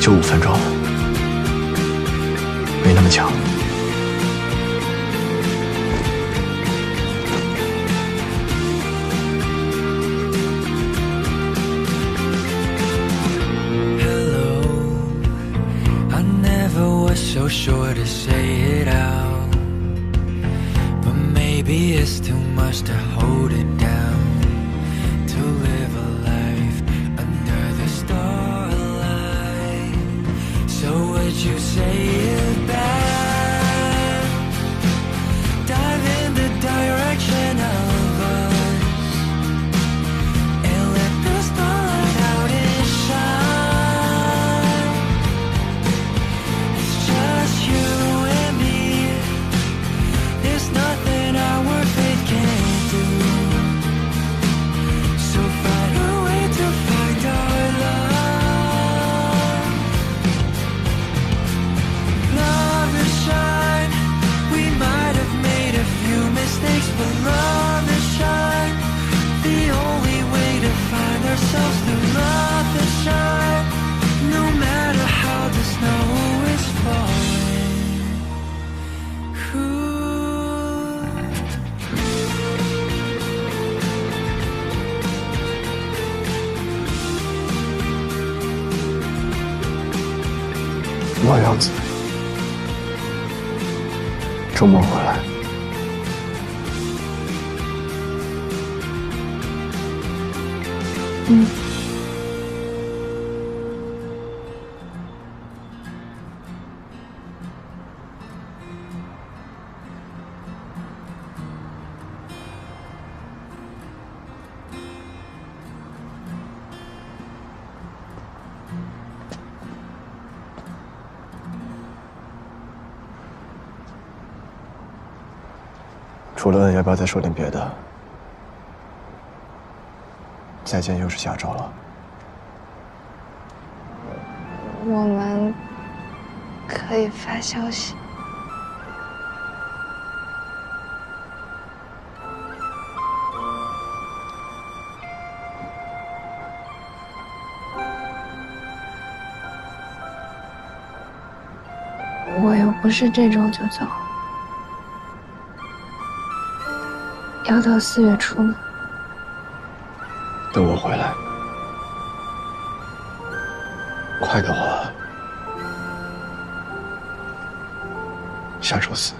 就5分钟，没那么强。So sure to say it out, but maybe it's too much to hold it down. To live a life under the starlight. So would you say it back? Dive in the direction of us and let the starlight out and shine.我要子，周末回来。除了恩，要不要再说点别的？再见又是下周了。我们可以发消息。我又不是这周就走。要到4月初呢。等我回来，快的话，下周4。